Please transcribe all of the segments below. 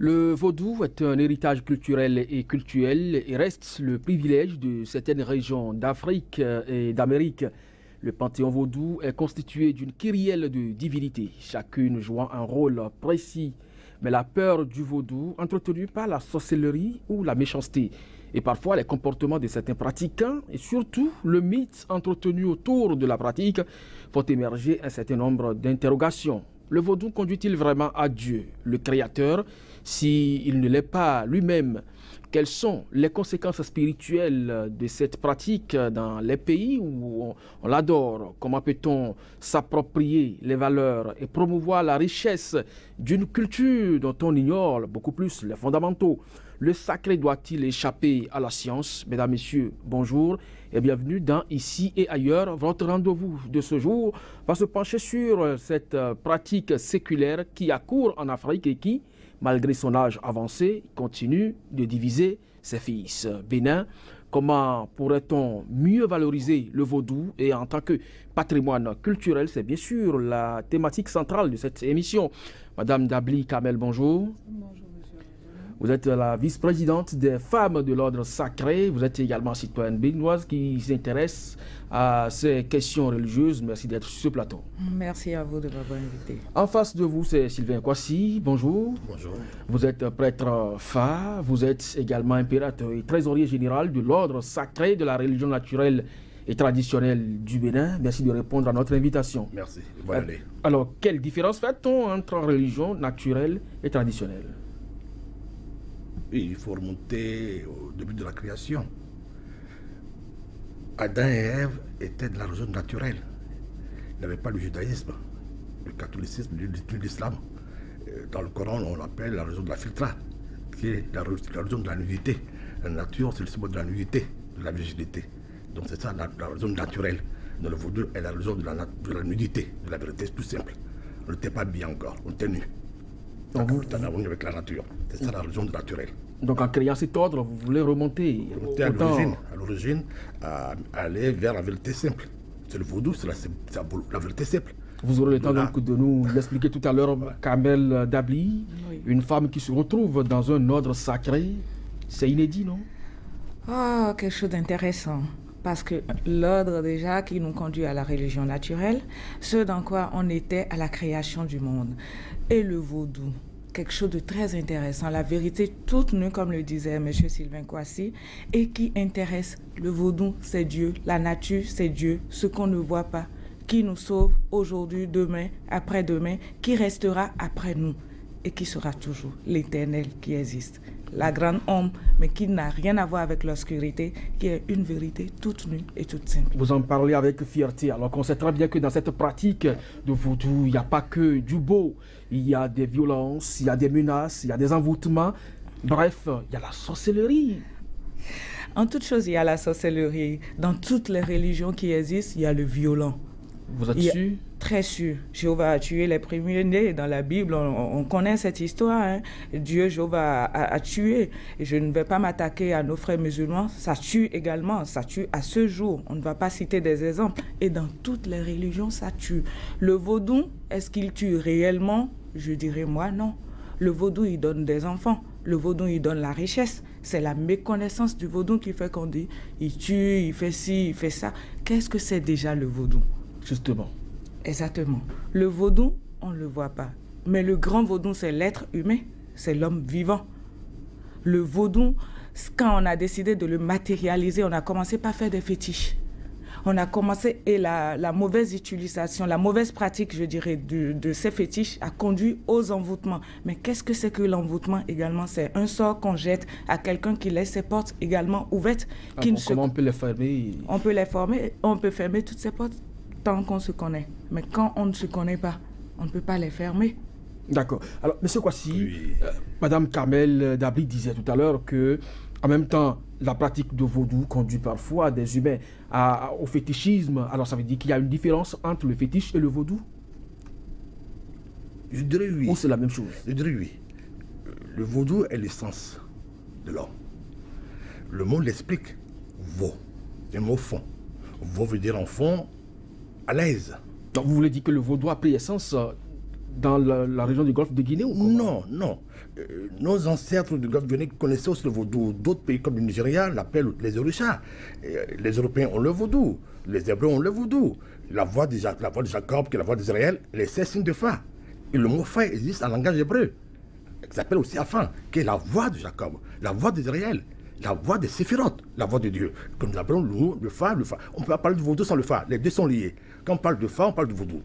Le vaudou est un héritage culturel et cultuel et reste le privilège de certaines régions d'Afrique et d'Amérique. Le panthéon vaudou est constitué d'une kyrielle de divinités, chacune jouant un rôle précis. Mais la peur du vaudou, entretenue par la sorcellerie ou la méchanceté, et parfois les comportements de certains pratiquants, et surtout le mythe entretenu autour de la pratique, font émerger un certain nombre d'interrogations. Le vaudou conduit-il vraiment à Dieu, le Créateur, s'il ne l'est pas lui-même? Quelles sont les conséquences spirituelles de cette pratique dans les pays où on l'adore? Comment peut-on s'approprier les valeurs et promouvoir la richesse d'une culture dont on ignore beaucoup plus les fondamentaux? Le sacré doit-il échapper à la science? Mesdames, Messieurs, bonjour et bienvenue dans Ici et ailleurs. Votre rendez-vous de ce jour va se pencher sur cette pratique séculaire qui accourt en Afrique et qui, malgré son âge avancé, continue de diviser ses fils. Bénin, comment pourrait-on mieux valoriser le vaudou? Et en tant que patrimoine culturel, c'est bien sûr la thématique centrale de cette émission. Madame Dabli Kamel, bonjour. Bonjour. Vous êtes la vice-présidente des femmes de l'ordre sacré. Vous êtes également citoyenne béninoise qui s'intéresse à ces questions religieuses. Merci d'être sur ce plateau. Merci à vous de m'avoir invité. En face de vous, c'est Sylvain Kwasi. Bonjour. Bonjour. Vous êtes prêtre phare. Vous êtes également impérateur et trésorier général de l'ordre sacré de la religion naturelle et traditionnelle du Bénin. Merci de répondre à notre invitation. Merci. Bonne année. Alors, quelle différence fait-on entre religion naturelle et traditionnelle? Oui, il faut remonter au début de la création. Adam et Ève étaient de la religion naturelle. Ils n'avaient pas le judaïsme, le catholicisme, l'islam. Dans le Coran, on l'appelle la religion de la filtra, qui est la religion de la nudité. La nature, c'est le symbole de la nudité, de la virginité. Donc c'est ça la religion naturelle. Dans le vaudou est la religion de la nudité, de la vérité, c'est tout simple. On n'était pas bien encore, on était nus. Donc, vous êtes en harmonie avec la nature. C'est ça la religion naturelle. Donc en créant cet ordre, vous voulez remonter à l'origine, à aller vers la vérité simple. C'est le vaudou, c'est la vérité simple. Vous aurez le temps donc de nous l'expliquer tout à l'heure, Kamel Dabli, oui. Une femme qui se retrouve dans un ordre sacré, c'est inédit, non? Oh, quelque chose d'intéressant. Parce que l'ordre déjà qui nous conduit à la religion naturelle, ce dans quoi on était à la création du monde. Et le vaudou, quelque chose de très intéressant, la vérité toute nue, comme le disait M. Sylvain Kwasi, et qui intéresse le vaudou, c'est Dieu, la nature, c'est Dieu, ce qu'on ne voit pas, qui nous sauve aujourd'hui, demain, après-demain, qui restera après nous et qui sera toujours l'éternel qui existe. La grande ombre, mais qui n'a rien à voir avec l'obscurité, qui est une vérité toute nue et toute simple. Vous en parlez avec fierté, alors qu'on sait très bien que dans cette pratique de vaudou, il n'y a pas que du beau. Il y a des violences, il y a des menaces, il y a des envoûtements. Bref, il y a la sorcellerie. En toute chose, il y a la sorcellerie. Dans toutes les religions qui existent, il y a le violent. Vous êtes sûr? Très sûr. Jéhovah a tué les premiers-nés. Dans la Bible, on connaît cette histoire. Hein. Dieu, Jéhovah, a tué. Et je ne vais pas m'attaquer à nos frères musulmans. Ça tue également. Ça tue à ce jour. On ne va pas citer des exemples. Et dans toutes les religions, ça tue. Le vaudou, est-ce qu'il tue réellement? Je dirais moi, non. Le vaudou, il donne des enfants. Le vaudou, il donne la richesse. C'est la méconnaissance du vaudou qui fait qu'on dit, il tue, il fait ci, il fait ça. Qu'est-ce que c'est déjà le vaudou? Justement. Exactement. Le vaudou, on ne le voit pas. Mais le grand vaudou, c'est l'être humain, c'est l'homme vivant. Le vaudou, quand on a décidé de le matérialiser, on a commencé par faire des fétiches. On a commencé, et la mauvaise utilisation, la mauvaise pratique, je dirais, de ces fétiches a conduit aux envoûtements. Mais qu'est-ce que c'est que l'envoûtement également? C'est un sort qu'on jette à quelqu'un qui laisse ses portes également ouvertes. Comment on peut les fermer? On peut les fermer, on peut fermer toutes ces portes tant qu'on se connaît. Mais quand on ne se connaît pas, on ne peut pas les fermer. D'accord. Alors, M. Kwasi, oui. Mme Kamel Dabli disait tout à l'heure que, en même temps, la pratique de vaudou conduit parfois des humains au fétichisme. Alors, ça veut dire qu'il y a une différence entre le fétiche et le vaudou? Je dirais oui. Ou c'est la même chose? Je dirais oui. Le vaudou est l'essence de l'homme. Le mot l'explique. Vaud. C'est un mot fond. Vaud veut dire en fond, à l'aise. Donc, vous voulez dire que le vaudou a pris essence dans la région du Golfe de Guinée ou comment? Non, non. Nos ancêtres du Golfe de Guinée connaissaient aussi le vaudou. D'autres pays comme le Nigeria l'appellent les Orishas. Les Européens ont le vaudou. Les Hébreux ont le vaudou. La voix de Jacob, qui est la voix d'Israël, les 16 signes de Fa. Et le mot Fa existe en langage hébreu. Il s'appelle aussi Afan, qui est la voix de Jacob, la voix d'Israël, la voix de Séphiroth, la voix de Dieu. Comme nous appelons le Fa, le Fa. On ne peut pas parler de vaudou sans le Fa. Les deux sont liés. Quand on parle de Fa, on parle de vaudou.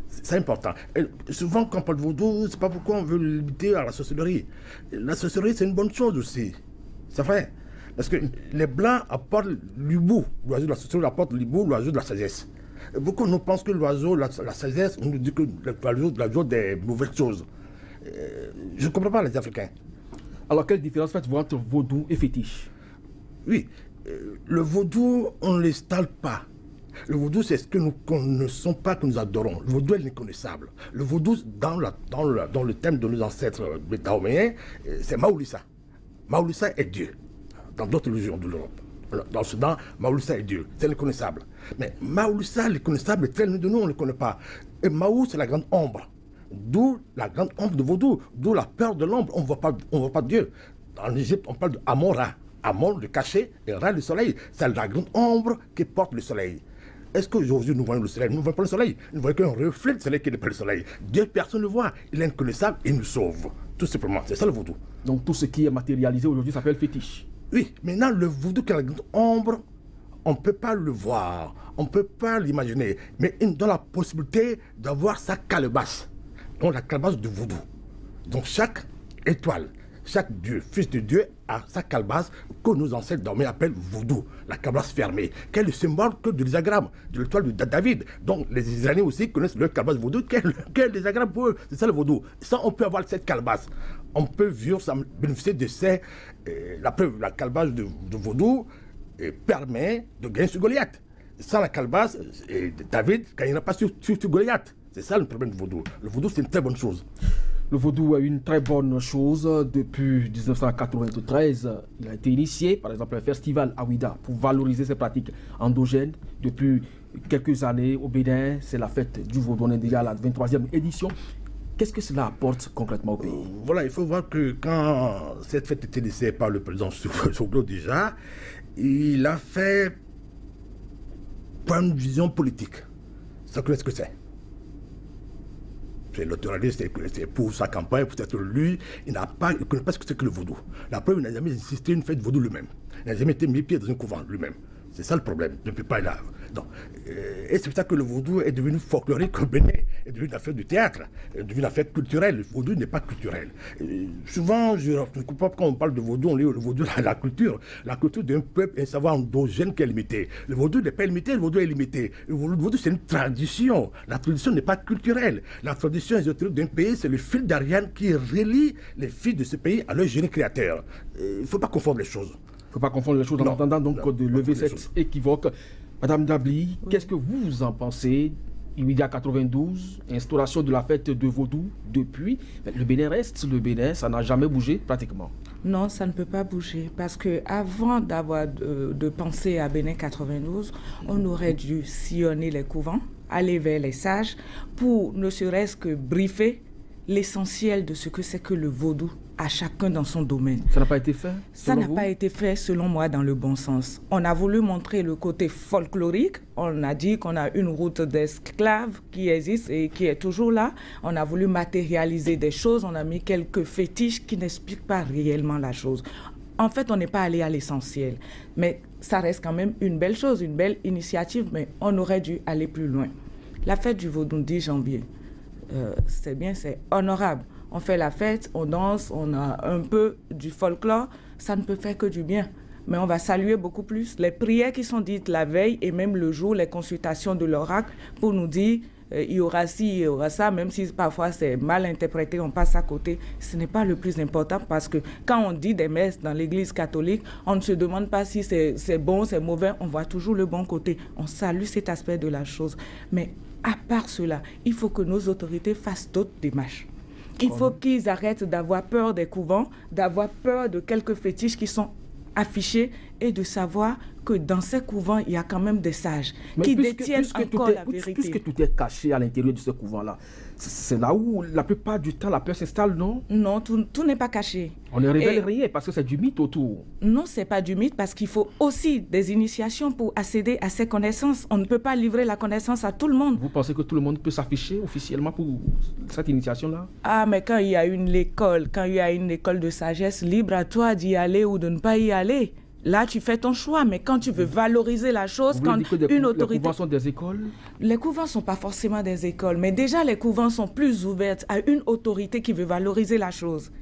C'est important. Et souvent, quand on parle de vaudou, c'est pas pourquoi on veut le limiter à la sorcellerie. La sorcellerie, c'est une bonne chose aussi. C'est vrai. Parce que les Blancs apportent l'hibou. L'oiseau de la sorcellerie apporte l'hibou, l'oiseau de la sagesse. Et beaucoup nous pensent que l'oiseau, la sagesse, on nous dit que l'oiseau des mauvaises choses. Je ne comprends pas les Africains. Alors, quelle différence faites-vous entre vaudou et fétiche? Oui. Le vaudou, on ne l'installe pas. Le vaudou, c'est ce que nous connaissons pas, que nous adorons. Le vaudou est l'inconnaissable. Le vaudou, dans le thème de nos ancêtres dahoméens, c'est Maoulissa. Maoulissa est Dieu. Dans d'autres régions de l'Europe. Dans le Soudan, Maoulissa est Dieu. C'est l'inconnaissable. Mais Maoulissa, l'inconnaissable, est très loin de nous, on ne le connaît pas. Et Maou, c'est la grande ombre. D'où la grande ombre de vaudou. D'où la peur de l'ombre. On ne voit pas Dieu. En Égypte, on parle de Amon-Ra. Amon, le cachet, et Ra, le soleil. C'est la grande ombre qui porte le soleil. Est-ce qu'aujourd'hui nous voyons le soleil? Nous ne voyons pas le soleil. Nous voyons qu'un reflet de soleil qui n'est pas le soleil. Dieu, personne ne le voit. Il est inconnaissable et il nous sauve. Tout simplement. C'est ça le vaudou. Donc tout ce qui est matérialisé aujourd'hui s'appelle fétiche. Oui. Maintenant, le vaudou qui a la grande ombre, on ne peut pas le voir. On ne peut pas l'imaginer. Mais il nous donne la possibilité d'avoir sa calebasse. Donc la calebasse du vaudou. Donc chaque étoile, chaque dieu, fils de Dieu, a sa calebasse que nos ancêtres dormaient appellent vaudou, la calebasse fermée, qui est le symbole que de l'Isagramme, de l'étoile de David. Donc les Israéliens aussi connaissent leur calebasse vaudou, qui est l'Isagramme pour eux. C'est ça le vaudou. Ça, on peut avoir cette calebasse. On peut vivre, bénéficier de ces. La preuve, la calebasse de vaudou permet de gagner sur Goliath. Sans la calebasse, David ne gagnera pas sur Goliath. C'est ça le problème du vaudou. Le vaudou, c'est une très bonne chose. Le vaudou est une très bonne chose. Depuis 1993, il a été initié, par exemple, un festival à Ouida pour valoriser ces pratiques endogènes. Depuis quelques années, au Bénin, c'est la fête du vaudou. On est déjà à la 23e édition. Qu'est-ce que cela apporte concrètement au pays? Voilà, il faut voir que quand cette fête était initiée par le président Soglo déjà, il a fait pas une vision politique. Ça, qu'est-ce que c'est? L'autorité, c'est pour sa campagne, peut-être lui, il ne connaît pas ce que c'est que le vaudou. La preuve, il n'a jamais insisté une fête vaudou lui-même. Il n'a jamais été mis pied dans un couvent lui-même. C'est ça le problème. Il ne peut pas être là. Et c'est pour ça que le vaudou est devenu folklorique au Bénin, est devenu une affaire du théâtre, est devenu une affaire culturelle. Le vaudou n'est pas culturel. Souvent, je ne comprends pas quand on parle de vaudou, on lit le vaudou, la culture. La culture d'un peuple, un savoir endogène qui est limité. Le vaudou n'est pas limité, le vaudou est limité. Le vaudou, c'est une tradition. La tradition n'est pas culturelle. La tradition ésotérique d'un pays, c'est le fil d'Ariane qui relie les filles de ce pays à leur génie créateur. Il ne faut pas confondre les choses. Il ne faut pas confondre les choses en attendant donc de lever cette équivoque. Madame Dabli, qu'est-ce que vous en pensez? Il y a 92, instauration de la fête de vaudou depuis. Le Bénin reste le Bénin, ça n'a jamais bougé pratiquement. Non, ça ne peut pas bouger parce que avant d'avoir de penser à Bénin 92, on aurait dû sillonner les couvents, aller vers les sages pour ne serait-ce que briefer l'essentiel de ce que c'est que le vaudou à chacun dans son domaine. Ça n'a pas été fait? Ça n'a pas été fait, selon moi, dans le bon sens. On a voulu montrer le côté folklorique. On a dit qu'on a une route d'esclaves qui existe et qui est toujours là. On a voulu matérialiser des choses. On a mis quelques fétiches qui n'expliquent pas réellement la chose. En fait, on n'est pas allé à l'essentiel. Mais ça reste quand même une belle chose, une belle initiative, mais on aurait dû aller plus loin. La fête du vaudou 10 janvier, c'est bien, c'est honorable. On fait la fête, on danse, on a un peu du folklore, ça ne peut faire que du bien. Mais on va saluer beaucoup plus les prières qui sont dites la veille et même le jour, les consultations de l'oracle pour nous dire il y aura ci, il y aura ça, même si parfois c'est mal interprété, on passe à côté. Ce n'est pas le plus important parce que quand on dit des messes dans l'église catholique, on ne se demande pas si c'est bon, c'est mauvais, on voit toujours le bon côté. On salue cet aspect de la chose. Mais à part cela, il faut que nos autorités fassent d'autres démarches. Il faut qu'ils arrêtent d'avoir peur des couvents, d'avoir peur de quelques fétiches qui sont affichés est de savoir que dans ces couvents, il y a quand même des sages qui détiennent encore la vérité. Puisque tout est caché à l'intérieur de ce couvent-là, c'est là où la plupart du temps la peur s'installe, non? Non, tout n'est pas caché. On ne révèle rien parce que c'est du mythe autour. Non, ce n'est pas du mythe parce qu'il faut aussi des initiations pour accéder à ces connaissances. On ne peut pas livrer la connaissance à tout le monde. Vous pensez que tout le monde peut s'afficher officiellement pour cette initiation-là? Ah, mais quand il y a une école de sagesse, libre à toi d'y aller ou de ne pas y aller. Là, tu fais ton choix, mais quand tu veux valoriser la chose, quand une autorité... Les couvents sont des écoles? Les couvents ne sont pas forcément des écoles, mais déjà les couvents sont plus ouverts à une autorité qui veut valoriser la chose.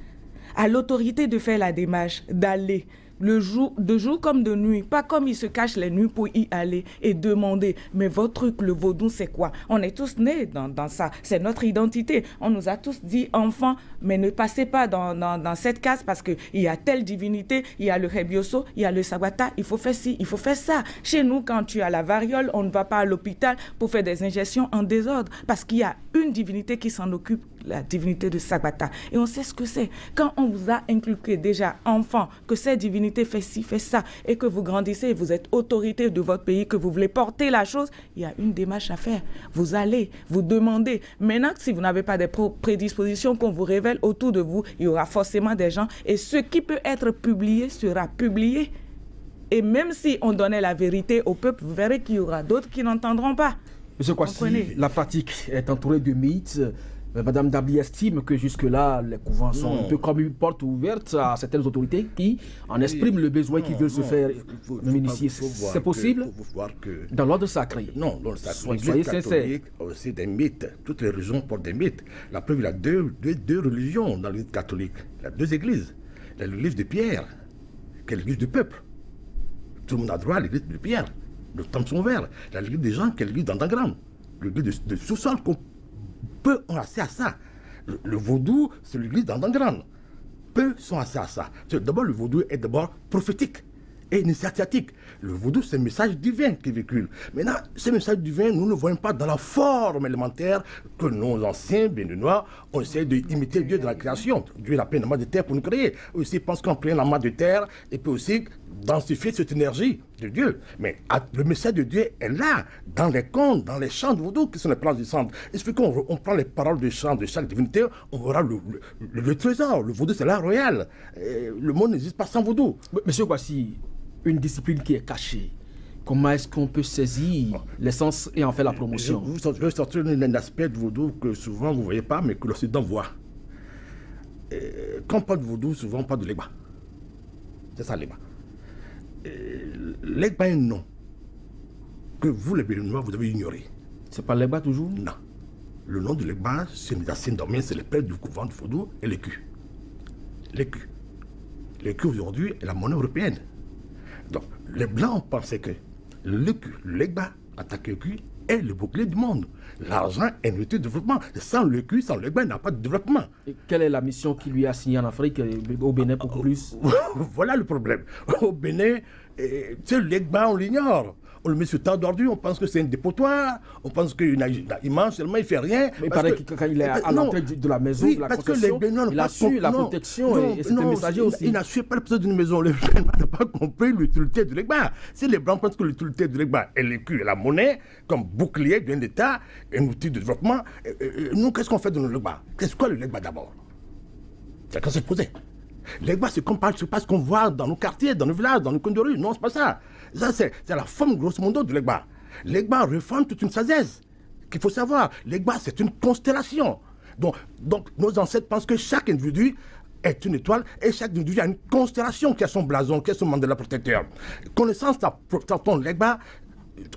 À l'autorité de faire la démarche, d'aller, de jour comme de nuit, pas comme ils se cachent les nuits pour y aller et demander, mais votre truc, le vaudou, c'est quoi? On est tous nés dans ça, c'est notre identité. On nous a tous dit enfants, mais ne passez pas dans cette case parce qu'il y a telle divinité, il y a le Rebioso, il y a le Sabata, il faut faire ci, il faut faire ça. Chez nous, quand tu as la variole, on ne va pas à l'hôpital pour faire des injections en désordre parce qu'il y a une divinité qui s'en occupe, la divinité de Sabata. Et on sait ce que c'est. Quand on vous a inculqué déjà, enfant, que cette divinité fait ci, fait ça, et que vous grandissez et vous êtes autorité de votre pays, que vous voulez porter la chose, il y a une démarche à faire. Vous allez, vous demandez. Maintenant, si vous n'avez pas des prédispositions qu'on vous révèle autour de vous, il y aura forcément des gens, et ce qui peut être publié sera publié. Et même si on donnait la vérité au peuple, vous verrez qu'il y aura d'autres qui n'entendront pas. Monsieur Kwasi, la pratique est entourée de mythes. Madame Dabli estime que jusque-là, les couvents sont un peu comme une porte ouverte à certaines autorités qui en expriment le besoin qu'ils veulent se faire initier. C'est possible dans l'ordre sacré? Non, dans le sacré. Soyez sincères. C'est des mythes. Toutes les religions portent des mythes. La preuve, il y a deux religions dans l'Église catholique. Il y a deux églises. Il y a l'église de Pierre, qui est l'église du peuple. Tout le monde a droit à l'église de Pierre. Le temps sont verts. Il y a l'église des gens, qui est l'église d'Andagram. L'église de sous-sol, peu ont accès à ça. Le vaudou, c'est l'église d'Andagram. Peu sont accès à ça. D'abord, le vaudou est d'abord prophétique et initiatique. Le vaudou, c'est un message divin qui véhicule. Maintenant, ce message divin, nous ne le voyons pas dans la forme élémentaire que nos anciens béninois ont essayé d'imiter Dieu de la création. Dieu a pris un amas de terre pour nous créer. Aussi, pense qu'on prend un amas de terre et peut aussi densifier cette énergie de Dieu. Mais le message de Dieu est là, dans les contes, dans les chants de vaudou qui sont les plans du centre. Il suffit qu'on prend les paroles de chant de chaque divinité, on verra le trésor. Le vaudou, c'est l'art royal. Le monde n'existe pas sans vaudou. Monsieur Kwasi, une discipline qui est cachée, comment est-ce qu'on peut saisir l'essence et en faire la promotion? Je vais sortir un aspect de vaudou que souvent vous ne voyez pas, mais que l'Occident voit. Quand on parle de vaudou, souvent on parle de l'Egba. C'est ça l'Egba. L'Egba est un nom que vous, les Béninois, vous avez ignoré. C'est pas l'Egba toujours? Non. Le nom de l'Egba, c'est une racine dormienne, c'est le père du couvent du vaudou et l'écu. L'écu. L'écu aujourd'hui est la monnaie européenne. Donc, les Blancs pensaient que l'Egba, attaquer le cul, est le bouclier du monde. L'argent est une outil de développement. Sans le cul, sans l'Egba, il n'y a pas de développement. Et quelle est la mission qui lui a assignée en Afrique, au Bénin beaucoup plus? Voilà le problème. Au Bénin, l'Egba, on l'ignore. On le met sur tas d'ordures, on pense que c'est un dépotoir, on pense qu'il mange seulement, il ne fait rien. Mais il paraît que quand il est à l'entrée de la maison, oui, de la parce construction, que les Béninois il assure la protection et c'est un messager aussi. Il n'assure pas la protection d'une maison. Les Béninois n'ont pas compris l'utilité de l'Egba. Si les Blancs pensent que l'utilité de l'Egba est l'écu et la monnaie, comme bouclier d'un État, un outil de développement, nous, qu'est-ce qu'on fait de l'Egba? Qu'est-ce que le l'Egba d'abord? C'est quand c'est posé. L'Egba, c'est pas ce qu'on voit dans nos quartiers, dans nos villages, dans nos coins de rue. Non, c'est pas ça. Ça, c'est la forme, grosso modo, de l'Egba. L'Egba reforme toute une sagesse qu'il faut savoir. L'Egba, c'est une constellation. Donc, nos ancêtres pensent que chaque individu est une étoile et chaque individu a une constellation qui a son blason, qui a son Mandela protecteur. Connaissance de ton l'Egba,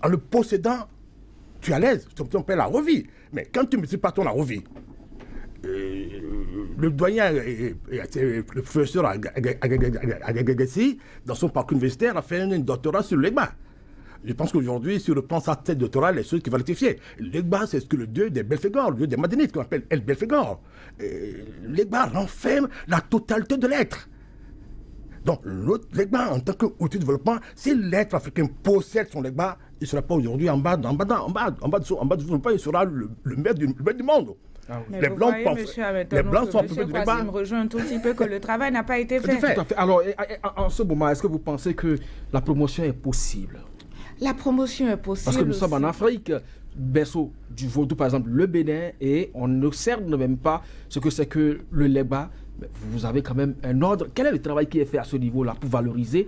en le possédant, tu es à l'aise. Tu appelles la revie. Mais quand tu ne maîtrises pas ton la revie, le doyen, le professeur Agagassi, dans son parcours universitaire, a fait un doctorat sur l'Egba. Je pense qu'aujourd'hui, si on reprend sa thèse doctorale, les choses qui vont rectifier. L'Egba, c'est ce que le dieu des Belphégor, le dieu des Madénites, qu'on appelle El Belphégor. L'Egba renferme la totalité de l'être. Donc, l'Egba, en tant qu'outil de développement, si l'être africain possède son Egba, il ne sera pas aujourd'hui en bas du développement, il sera le maître du monde. Ah oui. Les Blancs sont occupés du débat. Me rejoint un tout petit peu que le travail n'a pas été fait. Tout à fait. Alors, en ce moment, est-ce que vous pensez que la promotion est possible? La promotion est possible. Parce que nous sommes en Afrique, berceau du vaudou, par exemple, le Bénin, et on n'observe même pas ce que c'est que le Legba. Vous avez quand même un ordre. Quel est le travail qui est fait à ce niveau-là pour valoriser?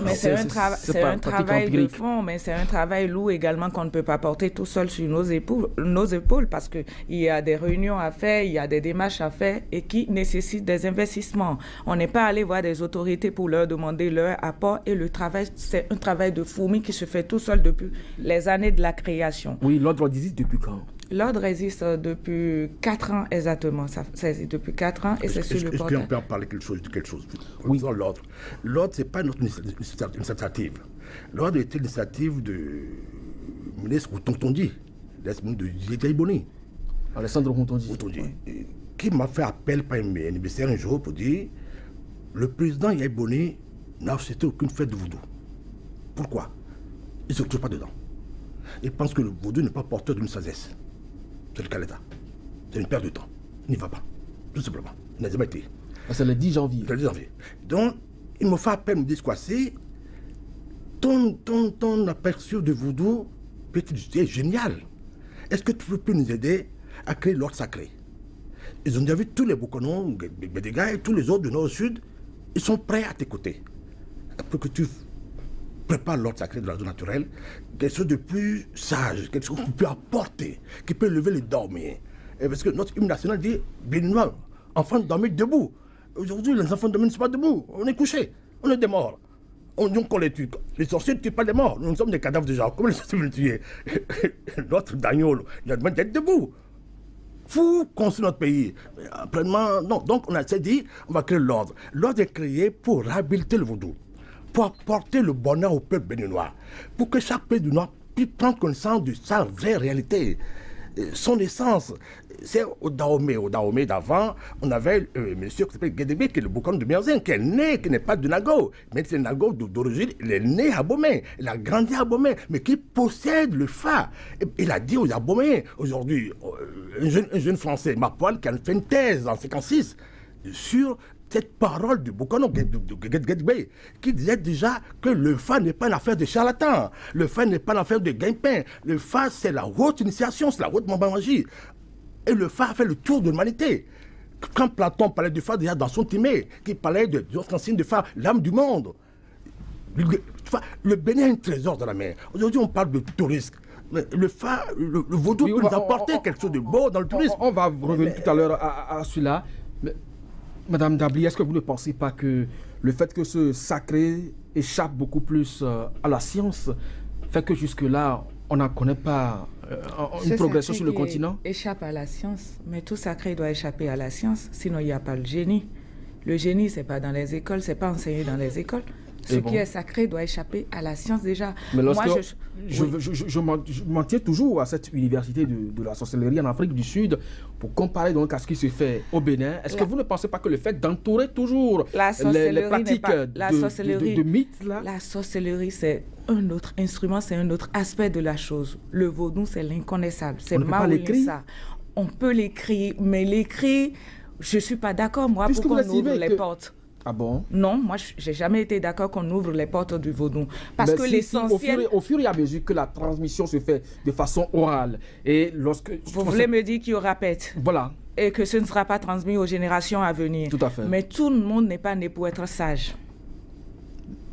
Mais c'est un travail de fond, mais c'est un travail lourd également qu'on ne peut pas porter tout seul sur nos épaules parce qu'il y a des réunions à faire, il y a des démarches à faire et qui nécessitent des investissements. On n'est pas allé voir des autorités pour leur demander leur apport et le travail, c'est un travail de fourmi qui se fait tout seul depuis les années de la création. Oui, l'ordre existe depuis quand? L'ordre existe depuis 4 ans exactement. C'est depuis 4 ans et c'est sur le portail. Est-ce qu'on peut en parler quelque chose? Oui. L'ordre. L'ordre, ce n'est pas notre initiative. L'ordre était l'initiative du ministre Tontondi, l'ex-ministre de Diaye-Boni. Alessandro Tontondi. Qui m'a fait appel par un émissaire un jour pour dire le président Diaye-Boni n'a accepté aucune fête de vaudou. Pourquoi? Il ne se retrouve pas dedans. Il pense que le vaudou n'est pas porteur d'une sagesse. C'est le cas de l'État. C'est une perte de temps. Il n'y va pas. Tout simplement. Il n'a jamais été. C'est le 10 janvier. Le 10 janvier. Donc, il me fait appel, me dit quoi? C'est ton aperçu de vaudou, c'est génial. Est-ce que tu peux nous aider à créer l'ordre sacré? Ils ont déjà vu tous les Bokonon, Bédéga et tous les autres du nord au sud. Ils sont prêts à t'écouter. Pour que tu prépare l'ordre sacré de la zone naturelle, quelque chose de plus sage, quelque chose qui peut apporter, qui peut lever les dormiers. Et parce que notre hymne national dit, Béninois, enfants dormir debout. Aujourd'hui, les enfants dorment ne sont pas debout. On est couchés, on est des morts. On dit qu'on les tue. Les sorciers ne tuent pas des morts. Nous sommes des cadavres de gens. Comment les sorciers veulent tuer? Notre Dagnol, il a demandé d'être debout. Faut construire notre pays. Pleinement, non. Donc on a dit, on va créer l'ordre. L'ordre est créé pour réhabiliter le vaudou, pour apporter le bonheur au peuple béninois, pour que chaque pays du Nord puisse prendre connaissance de sa vraie réalité, son essence. C'est au Dahomey. Au Dahomey d'avant, on avait un monsieur qui s'appelle Guédébé, qui est le Bokon de Merzin, qui est né, qui n'est pas de Nago, mais c'est Nago d'origine, il est né à Bomé, il a grandi à Bomé, mais qui possède le Fa. Il a dit aux Abomé, aujourd'hui, un jeune Français, Mapoil, qui a fait une thèse en 1956 sur cette parole du Bokono de Guédébé, qui disait déjà que le Fa n'est pas une affaire de charlatan, le Fa n'est pas une affaire de gagne-pain, le Fa c'est la haute initiation, c'est la haute magie. Et le Fa a fait le tour de l'humanité. Quand Platon parlait du Fa déjà dans son Timée, qui parlait de Constantine de Fa, l'âme du monde. Le Bénin a un trésor dans la mer. Aujourd'hui on parle de tourisme. Mais le Fa, le vaudou peut nous apporter quelque chose de beau dans le tourisme. On va revenir tout à l'heure à celui-là. Madame Dabli, est-ce que vous ne pensez pas que le fait que ce sacré échappe beaucoup plus à la science fait que jusque-là, on n'en connaît pas une progression sur le continent? Échappe à la science, mais tout sacré doit échapper à la science, sinon il n'y a pas le génie. Le génie, ce n'est pas dans les écoles, ce n'est pas enseigné dans les écoles. Ce qui est sacré doit échapper à la science déjà. Mais lorsque je m'en tiens toujours à cette université de la sorcellerie en Afrique du Sud pour comparer donc à ce qui se fait au Bénin. Est-ce que vous ne pensez pas que le fait d'entourer toujours les pratiques de mythes là? La sorcellerie, c'est un autre instrument, c'est un autre aspect de la chose. Le vaudou, c'est l'inconnaissable. C'est ça. On peut l'écrire, mais l'écrire, je ne suis pas d'accord, moi, pour qu'on ouvre les portes. Ah bon? Non, moi, je n'ai jamais été d'accord qu'on ouvre les portes du vaudou. Parce que l'essentiel... Au fur et à mesure que la transmission se fait de façon orale, et lorsque... Vous voulez me dire qu'il y aura pète? Voilà. Et que ce ne sera pas transmis aux générations à venir. Tout à fait. Mais tout le monde n'est pas né pour être sage.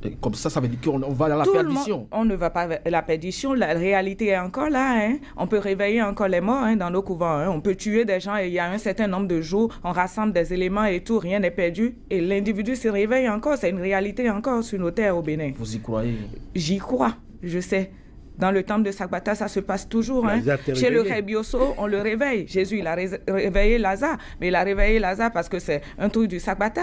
Et comme ça veut dire qu'on va dans la perdition. On ne va pas vers la perdition. La réalité est encore là. Hein. On peut réveiller encore les morts dans nos couvents. Hein. On peut tuer des gens et il y a un certain nombre de jours, on rassemble des éléments et tout, rien n'est perdu. Et l'individu se réveille encore. C'est une réalité encore sur nos terres au Bénin. Vous y croyez? J'y crois, je sais. Dans le temple de Sagbata, ça se passe toujours. Hein. Chez le Ré Biosso, on le réveille. Jésus, il a réveillé Lazare. Mais il a réveillé Lazare parce que c'est un truc du Sagbata.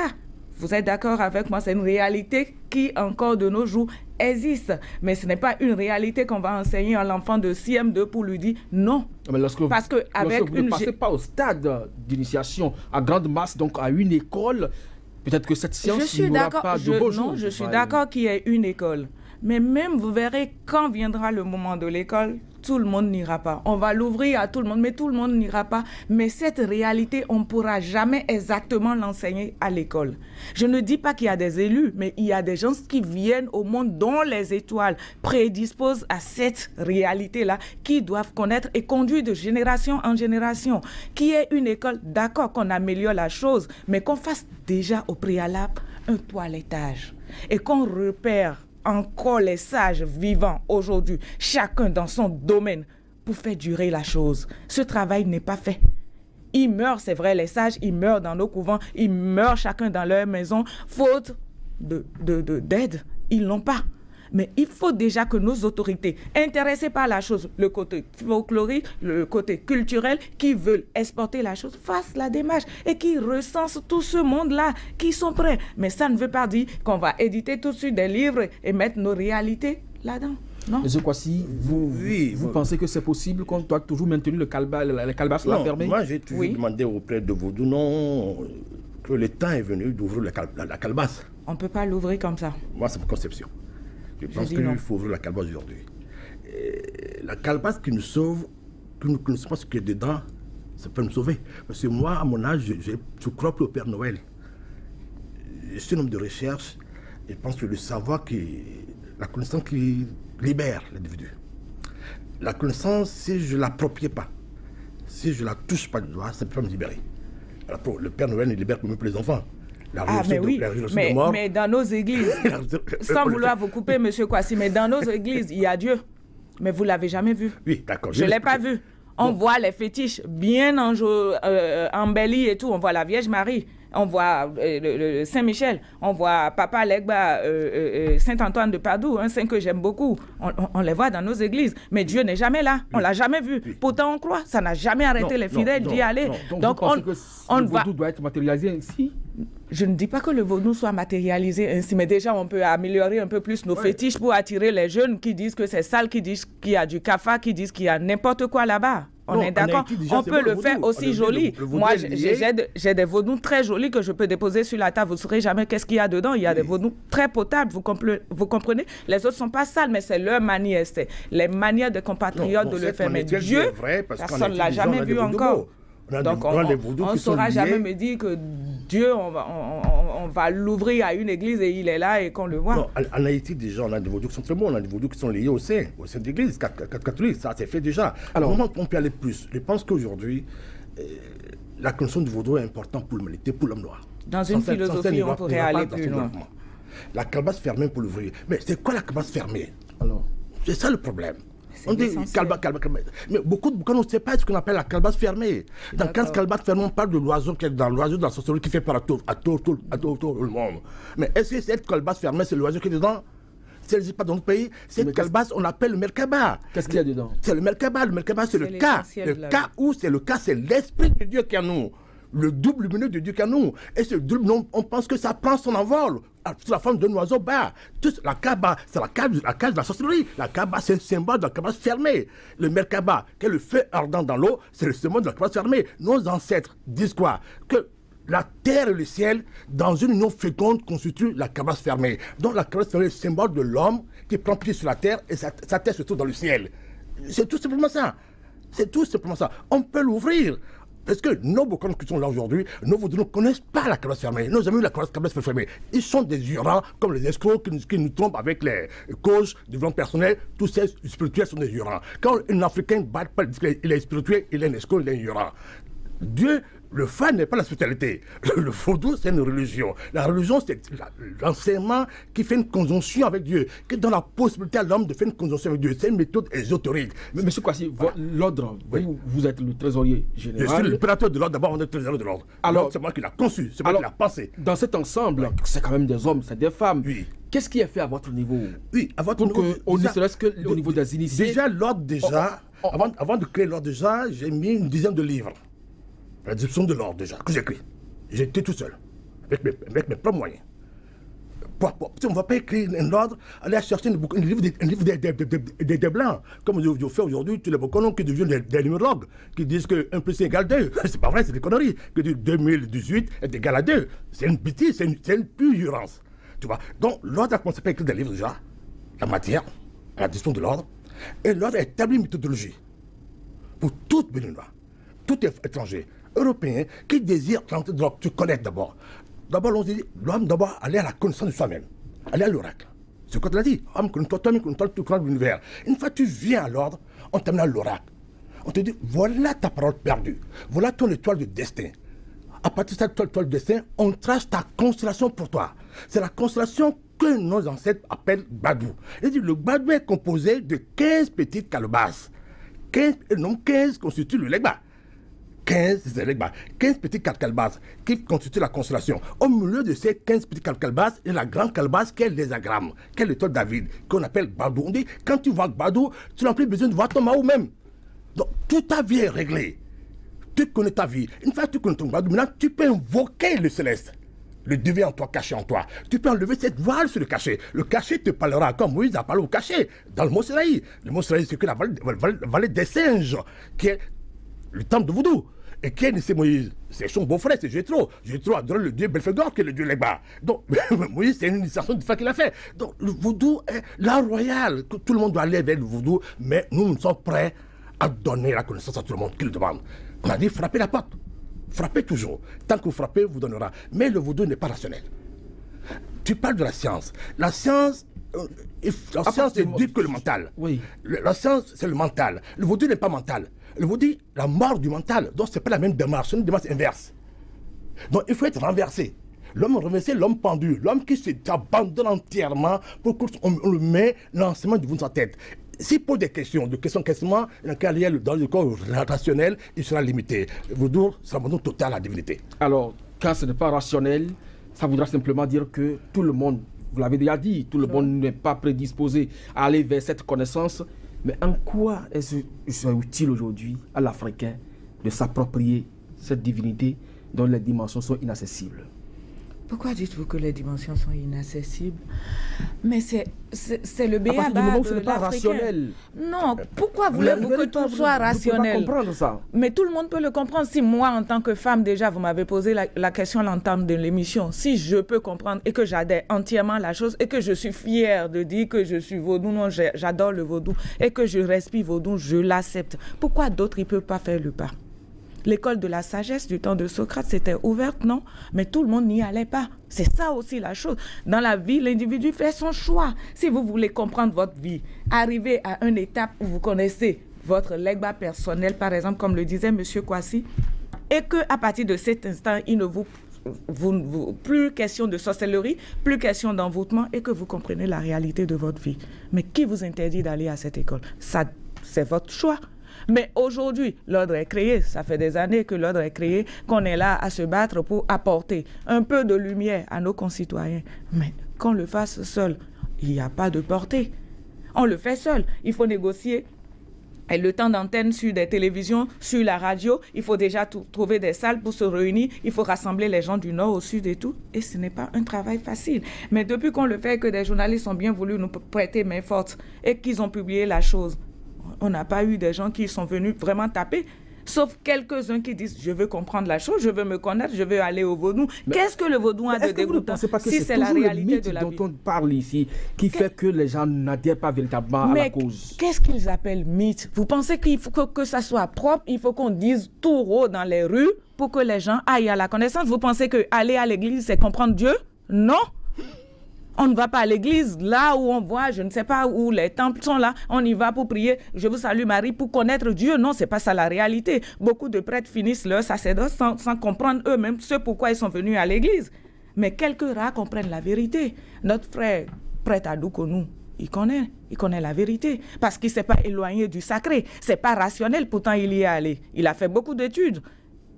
Vous êtes d'accord avec moi? C'est une réalité qui, encore de nos jours, existe. Mais ce n'est pas une réalité qu'on va enseigner à l'enfant de CM2 pour lui dire non. Mais vous ne passez pas au stade d'initiation à grande masse, donc à une école, peut-être que cette science n'aura pas de beau jour. Non, je suis d'accord qu'il y ait une école. Mais même, vous verrez, quand viendra le moment de l'école, tout le monde n'ira pas. On va l'ouvrir à tout le monde, mais tout le monde n'ira pas. Mais cette réalité, on ne pourra jamais exactement l'enseigner à l'école. Je ne dis pas qu'il y a des élus, mais il y a des gens qui viennent au monde dont les étoiles prédisposent à cette réalité-là, qui doivent connaître et conduire de génération en génération. Qui est une école, d'accord qu'on améliore la chose, mais qu'on fasse déjà au préalable un toilettage et qu'on repère encore les sages vivants aujourd'hui, chacun dans son domaine, pour faire durer la chose. Ce travail n'est pas fait. Ils meurent, c'est vrai, les sages, ils meurent dans nos couvents, ils meurent chacun dans leur maison, faute d'aide. Ils l'ont pas. Mais il faut déjà que nos autorités, intéressées par la chose, le côté folklorique, le côté culturel, qui veulent exporter la chose, fassent la démarche et qui recensent tout ce monde-là, qui sont prêts. Mais ça ne veut pas dire qu'on va éditer tout de suite des livres et mettre nos réalités là-dedans. Non. Monsieur Kwasi, vous pensez que c'est possible qu'on doit toujours maintenir le calebasse là fermé? Moi, j'ai toujours demandé auprès de Vaudou, non, que le temps est venu d'ouvrir la calebasse. On ne peut pas l'ouvrir comme ça. Moi, c'est ma conception. Je pense qu'il faut ouvrir la calebasse aujourd'hui. La calebasse qui nous sauve, que nous ne connaissons pas ce qu'il y a dedans, ça peut nous sauver. Parce que moi, à mon âge, je crois plus au Père Noël. Je suis un homme de recherche et je pense que le savoir, la connaissance qui libère l'individu. La connaissance, si je ne l'approprie pas, si je ne la touche pas du doigt, ça ne peut pas me libérer. Alors, le Père Noël ne libère que même pour les enfants. Mais dans nos églises, sans vouloir vous couper, monsieur Kwasi, mais dans nos églises, il y a Dieu. Mais vous ne l'avez jamais vu. Oui, d'accord. Je ne l'ai pas vu. On voit les fétiches bien embellis et tout. On voit la Vierge Marie, on voit le Saint-Michel, on voit Papa Legba, Saint-Antoine de Padoue, un saint que j'aime beaucoup. On les voit dans nos églises. Mais Dieu n'est jamais là. On ne l'a jamais vu. Pourtant, on croit. Ça n'a jamais arrêté les fidèles d'y aller. Donc le vaudou doit être matérialisé ainsi? Je ne dis pas que le vaudou soit matérialisé ainsi, mais déjà on peut améliorer un peu plus nos fétiches pour attirer les jeunes qui disent que c'est sale, qui disent qu'il y a du cafard, qui disent qu'il y a n'importe quoi là-bas. On est d'accord. On peut le faire aussi joli. Moi, j'ai des vaudous très jolis que je peux déposer sur la table. Vous ne saurez jamais qu'est-ce qu'il y a dedans. Il y a des vaudous très potables, vous comprenez? Les autres ne sont pas sales, mais c'est leur manière. C'est les manières des compatriotes de le faire. Mais Dieu, personne ne l'a jamais vu encore. Donc on ne saura jamais me dire que Dieu, on va l'ouvrir à une église et il est là et qu'on le voit. Non, en Haïti, déjà, on a des vaudous qui sont très bons. On a des vaudous qui sont liés au sein d'église catholique. Ça, c'est fait déjà. Alors, on peut aller plus. Je pense qu'aujourd'hui, la connaissance du vaudou est importante pour l'humanité, pour l'homme noir. Dans une philosophie, on pourrait aller plus loin. La calebasse fermée pour l'ouvrir. Mais c'est quoi la calebasse fermée? C'est ça le problème. On dit calebasse. Mais beaucoup ne savent pas ce qu'on appelle la calebasse fermée. Dans 15 calebasses fermées, on parle de l'oiseau qui est dans l'oiseau de la sorcellerie qui fait peur à tout le monde. Mais est-ce que cette calebasse fermée, c'est l'oiseau qui est dedans? Si elle n'existe pas dans notre pays, cette calebasse, on l'appelle le Merkaba. Qu'est-ce qu'il y a dedans? C'est le Merkaba. Le Merkaba, c'est le cas. C'est l'esprit de Dieu qui est en nous. Le double lumineux de Dieu qui est en nous. Et ce double, on pense que ça prend son envol sous la forme d'un oiseau bas. La Kaba, c'est la cage de la sorcellerie. La Kaba, c'est le symbole de la calebasse fermée. Le Merkaba, qui est le feu ardent dans l'eau, c'est le symbole de la calebasse fermée. Nos ancêtres disent quoi? Que la terre et le ciel, dans une union féconde, constituent la calebasse fermée. Donc la calebasse fermée est le symbole de l'homme qui prend pied sur la terre et sa tête se trouve dans le ciel. C'est tout simplement ça. C'est tout simplement ça. On peut l'ouvrir. Parce que nos bocons qui sont là aujourd'hui, nos vaudous ne connaissent pas la calebasse fermée. Nos amis, la calebasse fermée. Ils sont des jurants, comme les escrocs qui nous trompent avec les causes du développement personnel. Tous ces spirituels sont des jurants. Quand un Africain ne bat pas, il est spirituel, il est un escroc, il est un jurant. Dieu, le fan n'est pas la spiritualité. Le vaudou, c'est une religion. La religion, c'est l'enseignement qui fait une conjonction avec Dieu, qui donne la possibilité à l'homme de faire une conjonction avec Dieu. C'est une méthode ésotérique. Mais monsieur Kwasi, l'ordre, vous êtes le trésorier général. Je suis l'opérateur de l'ordre. D'abord, on est le trésorier de l'ordre. Alors, c'est moi qui l'ai conçu, c'est moi qui l'ai pensé. Dans cet ensemble, c'est quand même des hommes, c'est des femmes. Oui. Qu'est-ce qui est fait à votre niveau? Oui, à votre niveau. On ne serait-ce qu'au niveau des initiés. Déjà, l'ordre, avant de créer l'ordre, j'ai mis une dizaine de livres. La description de l'ordre, déjà, que j'écris. J'étais tout seul, avec mes propres moyens. On ne va pas écrire un ordre, aller chercher un livre des Blancs. Comme je fais aujourd'hui, tous les Bocons qui deviennent des numérologues, qui disent que 1 plus 1 égale 2. C'est pas vrai, c'est des conneries. Que 2018 est égal à 2. C'est une bêtise, c'est une pure ignorance. Tu vois. Donc, l'ordre a commencé à écrire des livres déjà. la matière à la disposition de l'ordre, et l'ordre établit une méthodologie pour tout Béninois, tout étranger, européen, qui désire te connaître d'abord. D'abord, on dit, l'homme d'abord aller à la connaissance de soi-même, aller à l'oracle. C'est ce qu'on l'a dit, homme, connais-toi toi-même, connais-toi tout le l'univers. Une fois que tu viens à l'ordre, on t'amène à l'oracle. On te dit, voilà ta parole perdue, voilà ton étoile de destin. À partir de cette étoile de destin, on trace ta constellation pour toi. C'est la constellation que nos ancêtres appellent Badou. Le Badou est composé de 15 petites calebasses. 15 constituent le Legba. 15, c'est le Legba. 15 petites calebasses qui constituent la constellation. Au milieu de ces 15 petites calebasses, il y a la grande calebasse qui est l'hésagramme, qui est l'étoile David, qu'on appelle Badou. On dit, quand tu vois Badou, tu n'as plus besoin de voir ton Mao même. Donc, toute ta vie est réglée. Tu connais ta vie. Une fois que tu connais ton Badou, maintenant, tu peux invoquer le céleste. Le divin en toi, caché en toi. Tu peux enlever cette voile sur le cachet. Le cachet te parlera comme Moïse a parlé au cachet, dans le mont Sinaï. Le mont Sinaï, c'est que la vallée des singes, qui est le temple de Voudou. Et qui est Moïse? C'est son beau-frère, c'est Jéthro. Jéthro adore le dieu Belphégor, qui est le dieu Legba. Donc, Moïse, c'est une initiation de foi qu'il a fait. Donc, le Voudou est l'art royal. Tout le monde doit aller vers le Voudou, mais nous sommes prêts à donner la connaissance à tout le monde qui le demande. On a dit frapper la porte. Frappez toujours. Tant que vous frappez, vous donnera. Mais le Voudou n'est pas rationnel. Tu parles de la science. La science est due que le mental. Oui. La science, c'est le mental. Le Voudou n'est pas mental. Le Voudou, la mort du mental. Donc, ce n'est pas la même démarche. C'est une démarche inverse. Donc, il faut être renversé. L'homme renversé, l'homme pendu. L'homme qui s'abandonne entièrement pour qu'on le met l'enseignement du Voudou dans sa tête. S'il pose des questions, questionnement, dans le corps rationnel, il sera limité. Voudou, c'est l'abandon total à la divinité. Alors, quand ce n'est pas rationnel, ça voudra simplement dire que tout le monde, vous l'avez déjà dit, tout le monde n'est pas prédisposé à aller vers cette connaissance. Mais en quoi est-ce utile aujourd'hui à l'Africain de s'approprier cette divinité dont les dimensions sont inaccessibles? Pourquoi dites-vous que les dimensions sont inaccessibles? Mais c'est le béaba de l'Africain. Non, pourquoi voulez-vous que tout soit rationnel? Je ne peux pas comprendre ça. Mais tout le monde peut le comprendre. Si moi, en tant que femme, déjà, vous m'avez posé la question à l'entame de l'émission, si je peux comprendre et que j'adhère entièrement à la chose et que je suis fière de dire que je suis vaudou, non, j'adore le vaudou et que je respire vaudou, je l'accepte. Pourquoi d'autres, ils ne peuvent pas faire le pas? L'école de la sagesse du temps de Socrate, c'était ouverte, non? Mais tout le monde n'y allait pas. C'est ça aussi la chose. Dans la vie, l'individu fait son choix. Si vous voulez comprendre votre vie, arriver à une étape où vous connaissez votre legba personnel, par exemple, comme le disait M. Kwasi, et qu'à partir de cet instant, il ne vous plus question de sorcellerie, plus question d'envoûtement, et que vous comprenez la réalité de votre vie. Mais qui vous interdit d'aller à cette école? Ça, c'est votre choix. Mais aujourd'hui, l'ordre est créé. Ça fait des années que l'ordre est créé, qu'on est là à se battre pour apporter un peu de lumière à nos concitoyens. Mais qu'on le fasse seul, il n'y a pas de portée. On le fait seul. Il faut négocier. Et le temps d'antenne sur des télévisions, sur la radio, il faut déjà trouver des salles pour se réunir. Il faut rassembler les gens du nord au sud et tout. Et ce n'est pas un travail facile. Mais depuis qu'on le fait, que des journalistes ont bien voulu nous prêter main forte et qu'ils ont publié la chose, on n'a pas eu des gens qui sont venus vraiment taper, sauf quelques-uns qui disent « je veux comprendre la chose, je veux me connaître, je veux aller au vaudou ». Qu'est-ce que le vaudou a de dégoûtant si c'est la réalité de la vie? Dont on parle ici, qui fait que les gens n'adhèrent pas véritablement à la cause. Qu'est-ce qu'ils appellent mythe? Vous pensez qu'il faut que ça soit propre, il faut qu'on dise tout haut dans les rues pour que les gens aillent à la connaissance? Vous pensez que aller à l'église, c'est comprendre Dieu? Non! On ne va pas à l'église, là où on voit, je ne sais pas où les temples sont là, on y va pour prier, je vous salue Marie, pour connaître Dieu. Non, c'est pas ça la réalité. Beaucoup de prêtres finissent leur sacerdoce sans comprendre eux-mêmes ce pourquoi ils sont venus à l'église. Mais quelques rares comprennent la vérité. Notre frère, prêtre Adoukonou, il connaît la vérité, parce qu'il ne s'est pas éloigné du sacré. C'est pas rationnel, pourtant il y est allé. Il a fait beaucoup d'études.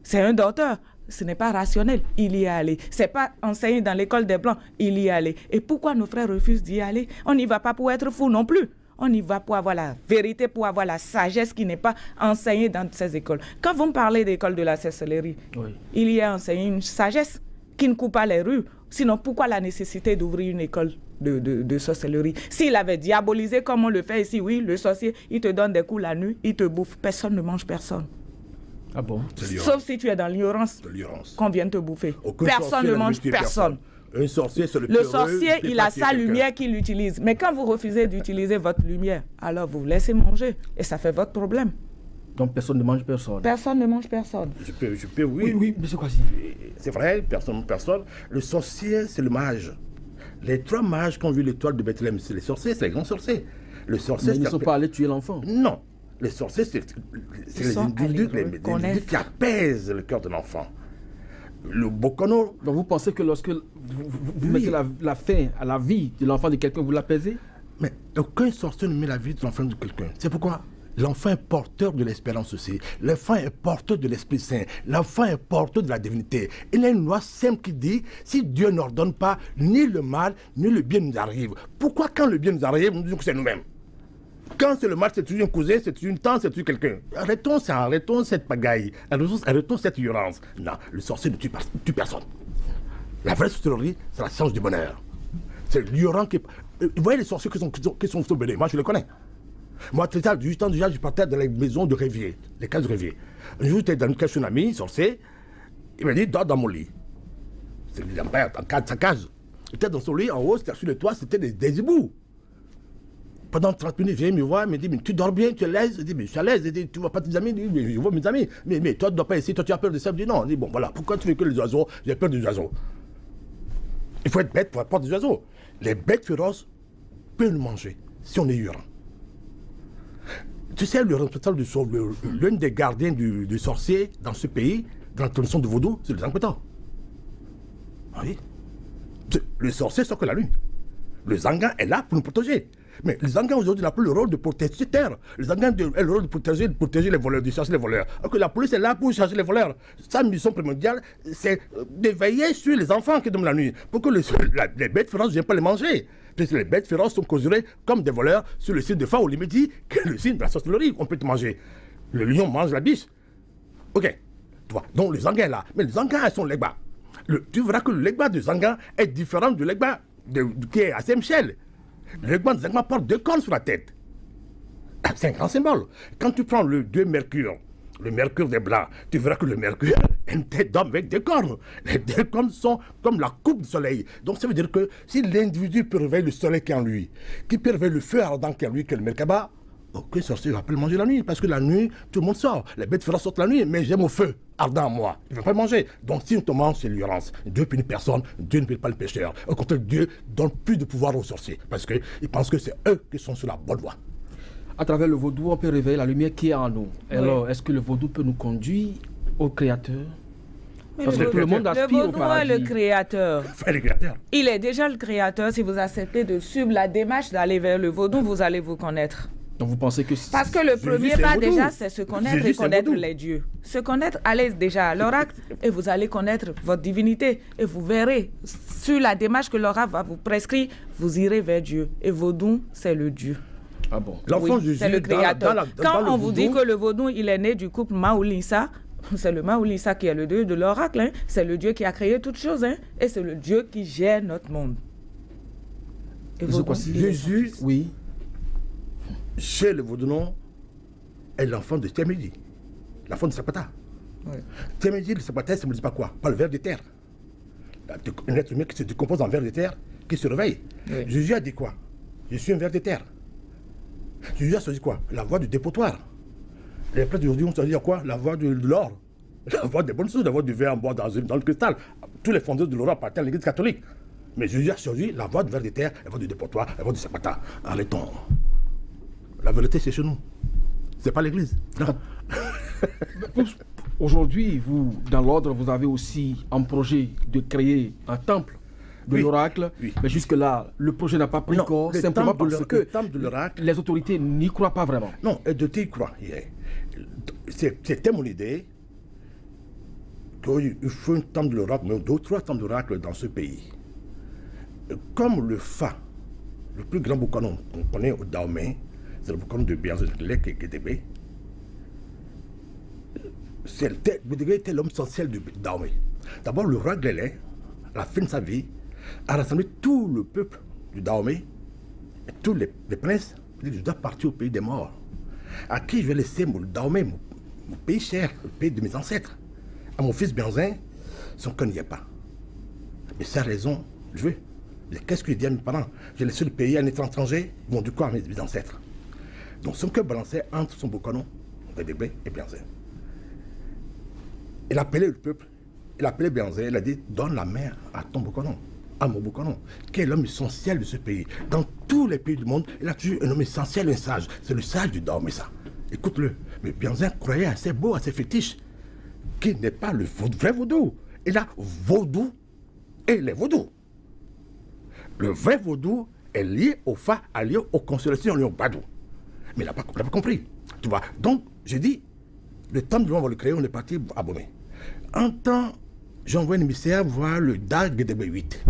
C'est un docteur. Ce n'est pas rationnel, il y est allé. Ce n'est pas enseigné dans l'école des Blancs, il y est allé. Et pourquoi nos frères refusent d'y aller? On n'y va pas pour être fou non plus. On y va pour avoir la vérité, pour avoir la sagesse qui n'est pas enseignée dans ces écoles. Quand vous me parlez d'école de la sorcellerie, oui, il y a enseigné une sagesse qui ne coupe pas les rues. Sinon, pourquoi la nécessité d'ouvrir une école de sorcellerie? S'il avait diabolisé comme on le fait ici, oui, le sorcier, il te donne des coups la nuit, il te bouffe. Personne ne mange personne. Ah bon? Sauf si tu es dans l'ignorance qu'on vient te bouffer. Personne ne mange personne. Un sorcier, c'est le sorcier, il a sa lumière qu'il utilise. Mais quand vous refusez d'utiliser votre lumière, alors vous laissez manger. Et ça fait votre problème. Donc personne ne mange personne. Personne ne mange personne. Je peux, oui. Oui, monsieur Kwasi. C'est vrai, personne. Le sorcier, c'est le mage. Les 3 mages qui ont vu l'étoile de Bethléem, c'est les sorciers, c'est les grands sorciers. Le sorcier, mais ils ne sont pas allés tuer l'enfant. Non. Les sorciers, c'est les individus qui apaisent le cœur de l'enfant. Le Bokono... Donc vous pensez que lorsque vous mettez la fin à la vie de l'enfant de quelqu'un, vous l'apaisez? Mais aucun sorcier ne met la vie de l'enfant de quelqu'un. C'est pourquoi l'enfant est porteur de l'espérance aussi. L'enfant est porteur de l'Esprit Saint. L'enfant est porteur de la divinité. Il y a une loi simple qui dit, si Dieu n'ordonne pas, ni le mal, ni le bien nous arrive. Pourquoi quand le bien nous arrive, nous disons que c'est nous-mêmes? Quand c'est le mal, c'est toujours un cousin, c'est toujours une tante, c'est toujours quelqu'un. Arrêtons ça, arrêtons cette pagaille, arrêtons cette ignorance. Non, le sorcier ne tue personne. La vraie sorcellerie, c'est la science du bonheur. C'est l'ignorant qui... Vous voyez les sorciers qui sont sauvés, moi je les connais. Moi, très tard, du temps déjà, je partais dans les maisons de rêviers, les cases de rêviers. Un jour, j'étais dans un ami, sorcier, il m'a dit, dors dans mon lit. C'est sa case. Il était dans son lit, en haut, c'était sur le toit, c'était des éboues. Pendant 30 minutes, il vient me voir, il me dit, mais tu dors bien, tu es à l'aise? Je dis, mais je suis à l'aise. Il dit, tu ne vois pas tes amis? Il dit, mais je vois mes amis. Mais toi, tu ne dois pas essayer, toi, tu as peur de ça? Je dis, non. Il dit, bon, voilà, pourquoi tu veux que les oiseaux? J'ai peur des oiseaux. Il faut être bête pour avoir peur des oiseaux. Les bêtes féroces peuvent nous manger si on est ignorant. Tu sais, le responsable l'un des gardiens du sorcier dans ce pays, dans la tradition de vaudou, c'est le Zangpetan. Oui. Le sorcier sort que la nuit. Le Zangan est là pour nous protéger. Mais le Zangan aujourd'hui n'a plus le rôle de protéger cette terre. Le Zangan a le rôle de protéger les voleurs, de chasser les voleurs. Alors que la police est là pour chasser les voleurs. Sa mission primordiale, c'est de veiller sur les enfants qui dorment la nuit. Pour que les bêtes féroces ne viennent pas les manger. Parce que les bêtes féroces sont considérées comme des voleurs sur le signe de Fa, où il me dit que le signe de la sorcellerie, on peut te manger. Le lion mange la biche. Ok. Tu vois. Donc le Zangan est là. Mais le Zangan a son legba. Tu verras que le legba du Zangan est différent du legba qui est à Saint-Michel. Le legba du Zangan porte 2 cornes sur la tête. C'est un grand symbole. Quand tu prends le 2 Mercure, le Mercure des Blancs, tu verras que le Mercure est une tête d'homme avec 2 cornes. Les 2 cornes sont comme la coupe du soleil. Donc ça veut dire que si l'individu peut réveiller le soleil qui est en lui, qui peut réveiller le feu ardent qui est en lui, qui est le Merkaba, aucun sorcier ne va pas le manger la nuit. Parce que la nuit, tout le monde sort. Les bêtes féroces sortent la nuit, mais j'aime au feu ardent en moi. Il ne va pas le manger. Donc si on te mange, c'est l'ignorance. Dieu punit personne, Dieu ne punit pas le pécheur. Au contraire, Dieu donne plus de pouvoir aux sorciers. Parce qu'ils pensent que c'est eux qui sont sur la bonne voie. À travers le vaudou, on peut réveiller la lumière qui est en nous. Alors, oui. Est-ce que le vaudou peut nous conduire au Créateur? Parce que tout le monde aspire au paradis. Le Créateur. Il est déjà le Créateur. Si vous acceptez de suivre la démarche d'aller vers le vaudou, vous allez vous connaître. Donc vous pensez que... Parce que le premier pas déjà, c'est se connaître et connaître les dieux. Se connaître, allez déjà à l'oracle et vous allez connaître votre divinité. Et vous verrez, sur la démarche que l'oracle va vous prescrire, vous irez vers Dieu. Et vaudou, c'est le Dieu. Ah bon? L'enfant Jésus, c'est le Créateur. Quand on vous dit que le vaudou, il est né du couple Maoulissa, c'est le Maoulissa qui est le dieu de l'oracle. Hein. C'est le Dieu qui a créé toutes choses. Hein. Et c'est le Dieu qui gère notre monde. Et Jésus, oui, chez le vaudounon, est l'enfant de Tiamidi, l'enfant de Sapata. Oui. Tiamidi, le Sapata, ça ne me dit pas quoi? Pas le ver de terre. Un être humain qui se décompose en ver de terre, qui se réveille. Oui. Jésus a dit quoi? Je suis un ver de terre. Jésus a choisi quoi? La voie du dépotoir. Les prêtres d'aujourd'hui ont choisi quoi? La voie de l'or. La voie des bonnes choses, la voie du verre en bois dans le cristal. Tous les fondeurs de l'or appartiennent à l'église catholique. Mais Jésus a choisi la voie du ver de terre, la voie du dépotoir, la voie du Sapata. Arrêtons. La vérité, c'est chez nous. C'est pas l'église. Aujourd'hui, vous, dans l'ordre, vous avez aussi un projet de créer un temple de l'oracle. Oui. Mais jusque-là, le projet n'a pas pris corps, simplement parce que les autorités n'y croient pas vraiment. Non, les autorités y croient. C'était mon idée qu'il faut un temple de l'oracle, mais 2 ou 3 temples de l'oracle dans ce pays. Comme le Fa, le plus grand boucanon qu'on connaît au Dahomey, c'est le boucanon de Biazolek et Kédébé. Bédégué était l'homme essentiel du Dahomey. D'abord, le roi Glélé, à la fin de sa vie, a rassemblé tout le peuple du Dahomey, et tous les princes. Il dit, je dois partir au pays des morts. À qui je vais laisser mon Dahomey, mon pays cher, le pays de mes ancêtres? À mon fils Bianzin, son cœur n'y est pas. Et sa raison, Je veux. Mais qu'est-ce que je dis à mes parents? J'ai laissé le pays à un étranger, ils m'ont dit quoi à mes ancêtres? Donc son cœur balançait entre son Bokonon, Gedegbe et Bianzin. Il appelait le peuple, il appelait Bianzin, il a dit donne la main à ton Bokonon, à mon Bokonon, qui est l'homme essentiel de ce pays. Dans tous les pays du monde, il a toujours un homme essentiel, un sage. C'est le sage du Dahomey-Sa. Écoute-le. Mais Bianzin croyait à ses beaux, à ses fétiches, qui n'est pas le vrai vaudou. Il a vaudou et les vaudous. Le vrai vaudou est lié au Fa, lié aux constellations, lié au Badou. Mais il n'a pas compris. Tu vois. Donc, j'ai dit, le temps de on va le créer, on est parti à Bomé. En temps, j'envoie un émissaire voir le DAG Gedegbe 8.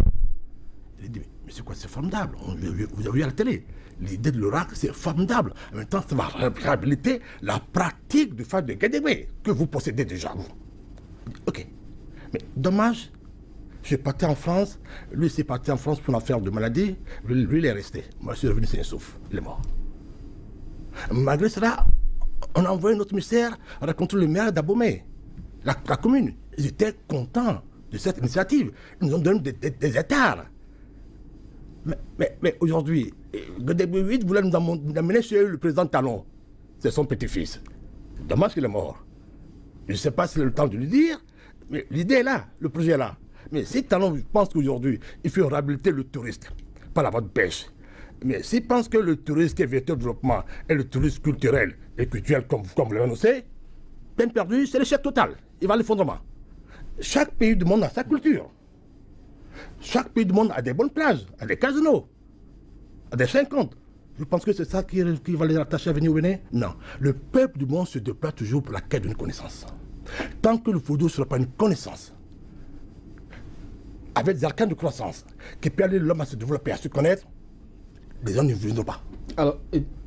Il dit, mais c'est quoi, c'est formidable. Vous avez vu à la télé. L'idée de l'oracle, c'est formidable. En même temps, ça va réhabiliter la pratique du Fa de Gedegbe que vous possédez déjà, vous. Ok. Mais dommage, je suis parti en France. Lui, c'est parti en France pour une affaire de maladie. Lui, il est resté. Moi, je suis revenu sain et sauf. Il est mort. Malgré cela, on a envoyé notre émissaire rencontrer le maire d'Abomey, la commune. Ils étaient contents de cette initiative. Ils nous ont donné des hectares. Mais aujourd'hui, Gedegbe 8 voulait nous amener chez le président Talon. C'est son petit-fils. Dommage qu'il est mort. Je ne sais pas si c'est le temps de lui dire, mais l'idée est là, le projet est là. Mais si Talon pense qu'aujourd'hui, il faut réhabiliter le touriste, pas la vente de pêche, mais s'il pense que le tourisme qui est vecteur de développement est le tourisme culturel et culturel, comme vous l'avez annoncé, peine perdue, c'est l'échec total. Il va à l'effondrement. Chaque pays du monde a sa culture. Chaque pays du monde a des bonnes plages, a des casinos, a des 50. Je pense que c'est ça qui va les rattacher à venir au Bénin. Non. Le peuple du monde se déplace toujours pour la quête d'une connaissance. Tant que le vaudou ne sera pas une connaissance, avec des arcanes de croissance, qui permettent l'homme à se développer, à se connaître, les gens ne viendront pas. Alors,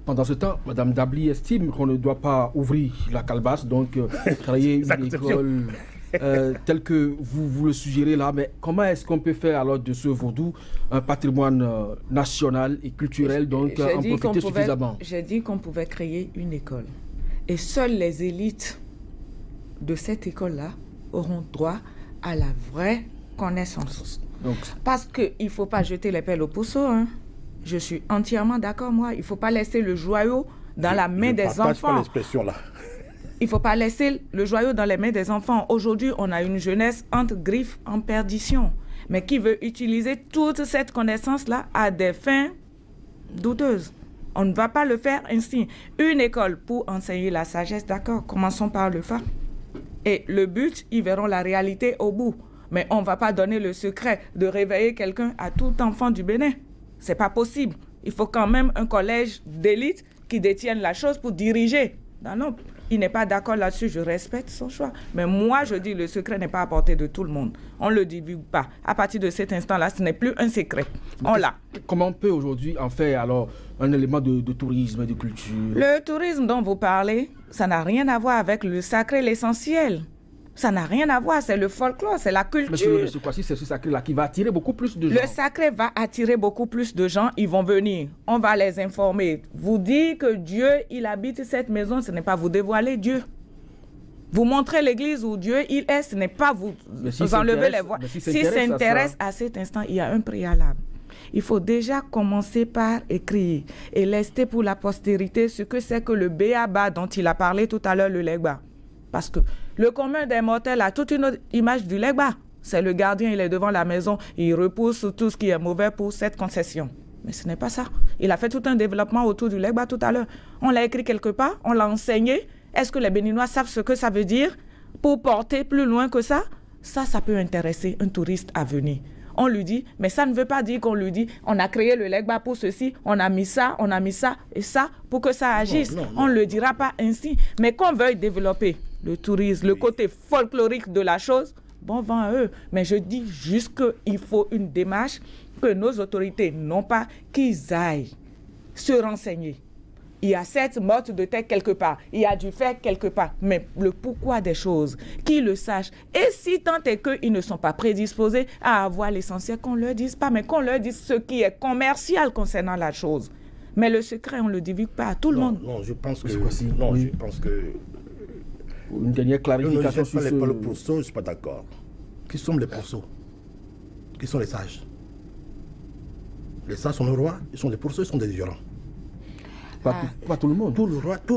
pendant ce temps, Mme Dabli estime qu'on ne doit pas ouvrir la calebasse, donc créer une école telle que vous le suggérez là. Mais comment est-ce qu'on peut faire alors de ce vaudou un patrimoine national et culturel, donc en profiter suffisamment? J'ai dit qu'on pouvait créer une école. Et seules les élites de cette école-là auront droit à la vraie connaissance. Donc, parce qu'il ne faut pas jeter les pelles au pousseau. Hein. Je suis entièrement d'accord, moi. Il ne faut pas laisser le joyau dans la main des enfants. Pas l'expression là. Il ne faut pas laisser le joyau dans les mains des enfants. Aujourd'hui, on a une jeunesse entre griffes en perdition, mais qui veut utiliser toute cette connaissance-là à des fins douteuses. On ne va pas le faire ainsi. Une école pour enseigner la sagesse, d'accord, commençons par le Fa. Et le but, ils verront la réalité au bout. Mais on ne va pas donner le secret de réveiller quelqu'un à tout enfant du Bénin. Ce n'est pas possible. Il faut quand même un collège d'élite qui détienne la chose pour diriger. Non, il n'est pas d'accord là-dessus, je respecte son choix. Mais moi, je dis, le secret n'est pas à portée de tout le monde. On ne le divulgue pas. À partir de cet instant-là, ce n'est plus un secret. On l'a. Comment on peut aujourd'hui en faire alors un élément de tourisme et de culture? Le tourisme dont vous parlez, ça n'a rien à voir avec le sacré, l'essentiel. Ça n'a rien à voir, c'est le folklore, c'est la culture. Mais ce quoi-ci, c'est ce sacré-là qui va attirer beaucoup plus de gens. Le sacré va attirer beaucoup plus de gens, ils vont venir. On va les informer. Vous dire que Dieu, il habite cette maison, ce n'est pas vous dévoiler Dieu. Vous montrer l'église où Dieu, il est, ce n'est pas vous enlever les voix. Si s'intéresse à cet instant, il y a un préalable. Il faut déjà commencer par écrire et laisser pour la postérité ce que c'est que le béaba dont il a parlé tout à l'heure, le legba. Parce que le commun des mortels a toute une autre image du legba. C'est le gardien, il est devant la maison, il repousse tout ce qui est mauvais pour cette concession. Mais ce n'est pas ça. Il a fait tout un développement autour du legba tout à l'heure. On l'a écrit quelque part, on l'a enseigné. Est-ce que les Béninois savent ce que ça veut dire pour porter plus loin que ça? Ça peut intéresser un touriste à venir. On lui dit, mais ça ne veut pas dire qu'on lui dit, on a créé le legba pour ceci, on a mis ça et ça pour que ça agisse. Non. On ne le dira pas ainsi. Mais qu'on veuille développer le tourisme, le côté folklorique de la chose, bon vent à eux. Mais je dis juste qu'il faut une démarche que nos autorités n'ont pas, qu'ils aillent se renseigner. Il y a cette morte de tête quelque part, il y a du fait quelque part, mais le pourquoi des choses, qu'ils le sachent. Et si tant est qu'ils ne sont pas prédisposés à avoir l'essentiel, qu'on ne leur dise pas, mais qu'on leur dise ce qui est commercial concernant la chose. Mais le secret, on ne le divulgue pas à tout le monde. Non, je pense que... je pense que... Une dernière clarification sur les pourceaux, je ne suis pas d'accord. Qui sont les pourceaux? Qui sont les sages? Les sages sont nos rois, ils sont des pourceurs, ils sont des ignorants. Pas tout le monde. Tous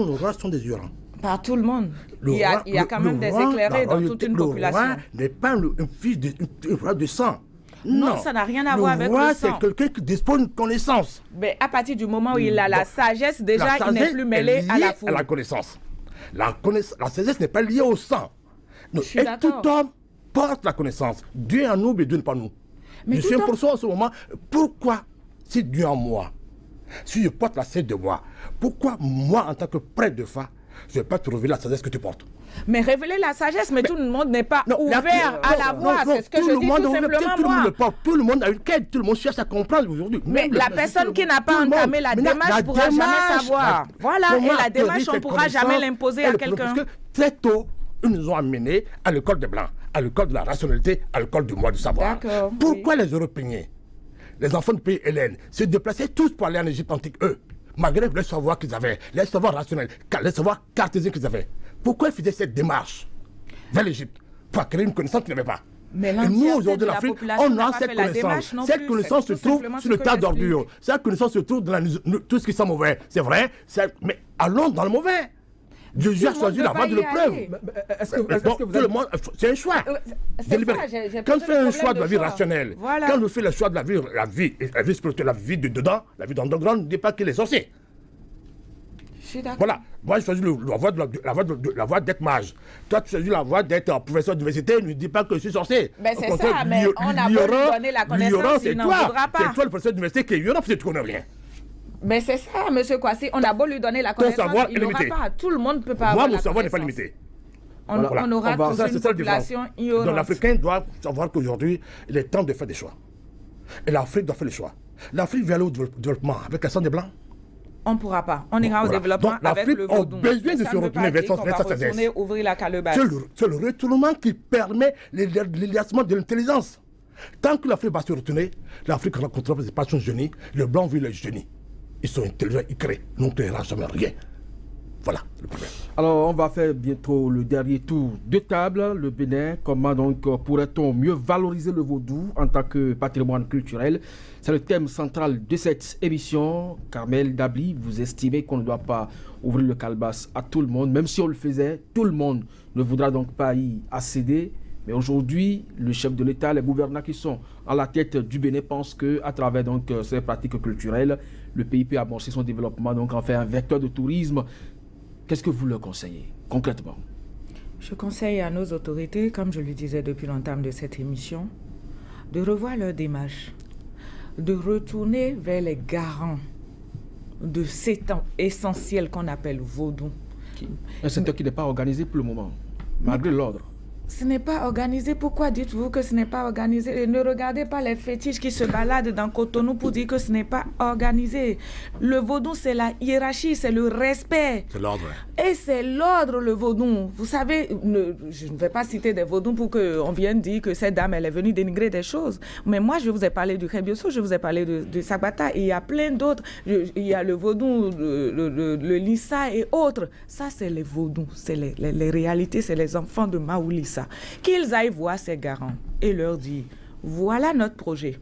nos rois sont des ignorants. Par tout le monde. Il y a quand même des éclairés dans toute une population. Le roi n'est pas un fils un roi de sang. Non, ça n'a rien à voir avec le sang. Le roi, c'est quelqu'un qui dispose d'une connaissance. Mais à partir du moment où il a la sagesse, déjà, il n'est plus mêlé à la foule. À la connaissance. La sagesse n'est pas liée au sang. Et tout homme porte la connaissance. Dieu en nous, mais Dieu n'est pas nous. Mais je suis un pourcent en ce moment. Pourquoi, si Dieu en moi, si je porte la sagesse de moi, pourquoi moi, en tant que prêtre de foi, je ne vais pas te révéler la sagesse que tu portes? Mais révéler la sagesse, mais tout le monde n'est pas ouvert à la voir. C'est ce que je dis tout simplement, moi. Tout le monde a une quête, tout le monde cherche à comprendre aujourd'hui. Mais la personne qui n'a pas entamé la démarche ne pourra jamais savoir. Voilà, et la démarche, on ne pourra jamais l'imposer à quelqu'un. Parce que très tôt, ils nous ont amenés à l'école des Blancs, à l'école de la rationalité, à l'école du moi du savoir. Pourquoi les Européens, les enfants du pays hellène, se déplaçaient tous pour aller en Égypte antique, eux, malgré le savoir qu'ils avaient, le savoir rationnel, le savoir cartésien qu'ils avaient? Pourquoi ils faisaient cette démarche vers l'Égypte pour acquérir une connaissance qu'ils n'avaient pas? Mais nous, aujourd'hui, en Afrique, on a cette connaissance. Cette connaissance se trouve sur le tas d'ordures. Cette connaissance se trouve dans tout ce qui sent mauvais. C'est vrai, mais allons dans le mauvais. Dieu a choisi la voie de l'épreuve. C'est un choix. Quand on fait un choix de la vie rationnelle, quand on fait le choix de la vie spirituelle, la vie de dedans, la vie d'underground, ne dit pas qu'il est sorcier. Voilà, moi je choisis la voie d'être mage. Toi tu choisis la voie d'être professeur d'université, ne dis pas que je suis sorcier. Ben c'est ça, mais on a beau lui donner la connaissance, il n'en voudra pas. C'est toi le professeur d'université qui est ignorant parce que tu ne connais rien. Mais c'est ça, monsieur Kwasi, on a beau lui donner la connaissance, il n'aura pas. Tout le monde ne peut pas avoir la connaissance. Moi, mon savoir n'est pas limité. On aura toute une population ignorante. Donc l'Africain doit savoir qu'aujourd'hui, il est temps de faire des choix. Et l'Afrique doit faire les choix. L'Afrique va aller au développement avec la sang des Blancs. On ne pourra pas. On ira au développement avec le vaudou. Besoin de se retourner vers sa sagesse. Ouvrir la calebasse. C'est le retournement qui permet l'éliassement de l'intelligence. Tant que l'Afrique va se retourner, l'Afrique rencontrera des passions génies. Le blanc veut les génies. Ils sont intelligents, ils créent. Nous ne créera jamais rien. Voilà le problème. Alors, on va faire bientôt le dernier tour de table. Le Bénin, comment donc pourrait-on mieux valoriser le vaudou en tant que patrimoine culturel? C'est le thème central de cette émission. Carmel Dabli, vous estimez qu'on ne doit pas ouvrir le calebasse à tout le monde. Même si on le faisait, tout le monde ne voudra donc pas y accéder. Mais aujourd'hui, le chef de l'État, les gouvernants qui sont à la tête du Bénin pensent qu'à travers donc, ces pratiques culturelles, le pays peut amorcer son développement, donc en faire un vecteur de tourisme. Qu'est-ce que vous leur conseillez concrètement? Je conseille à nos autorités, comme je le disais depuis l'entame de cette émission, de revoir leur démarche, de retourner vers les garants de cet essentiel qu'on appelle vaudou. Un secteur qui n'est pas organisé pour le moment, malgré l'ordre. Ce n'est pas organisé. Pourquoi dites-vous que ce n'est pas organisé? Et ne regardez pas les fétiches qui se baladent dans Cotonou pour dire que ce n'est pas organisé. Le vaudou, c'est la hiérarchie, c'est le respect. C'est l'ordre. Et c'est l'ordre, le vaudou. Vous savez, je ne vais pas citer des vaudous pour qu'on vienne dire que cette dame, elle est venue dénigrer des choses. Mais moi, je vous ai parlé du Krebioso, je vous ai parlé de Sagbata, et il y a plein d'autres. Il y a le vaudou, le Lissa et autres. Ça, c'est les vaudous, c'est les réalités, c'est les enfants de Maoulissa. Qu'ils aillent voir ces garants et leur dire, voilà notre projet.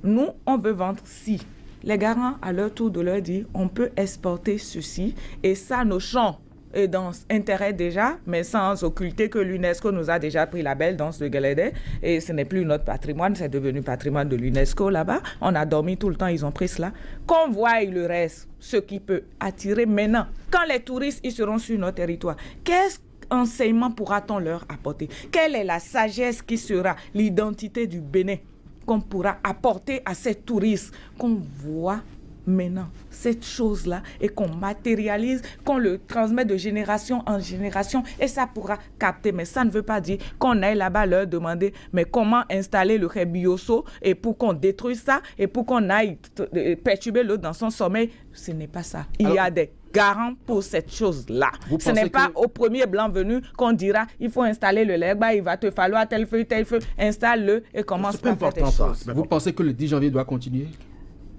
Nous, on veut vendre ci. Les garants, à leur tour de leur dire, on peut exporter ceci. Et ça, nos champs est dans intérêt déjà, mais sans occulter que l'UNESCO nous a déjà pris la belle danse de Galédé. Et ce n'est plus notre patrimoine, c'est devenu patrimoine de l'UNESCO là-bas. On a dormi tout le temps, ils ont pris cela. Qu'on voie le reste, ce qui peut attirer maintenant. Quand les touristes, ils seront sur notre territoire, qu'est-ce enseignement pourra-t-on leur apporter? Quelle est la sagesse qui sera l'identité du Bénin qu'on pourra apporter à ces touristes, qu'on voit maintenant cette chose-là et qu'on matérialise, qu'on le transmet de génération en génération et ça pourra capter. Mais ça ne veut pas dire qu'on aille là-bas leur demander mais comment installer le Krebioso et pour qu'on détruise ça et pour qu'on aille perturber l'autre dans son sommeil. Ce n'est pas ça. Il y a des garant pour cette chose-là. Ce n'est pas au premier blanc venu qu'on dira il faut installer le legba, il va te falloir tel feu, installe-le et commence par faire tes choses. Vous pensez que le 10 janvier doit continuer?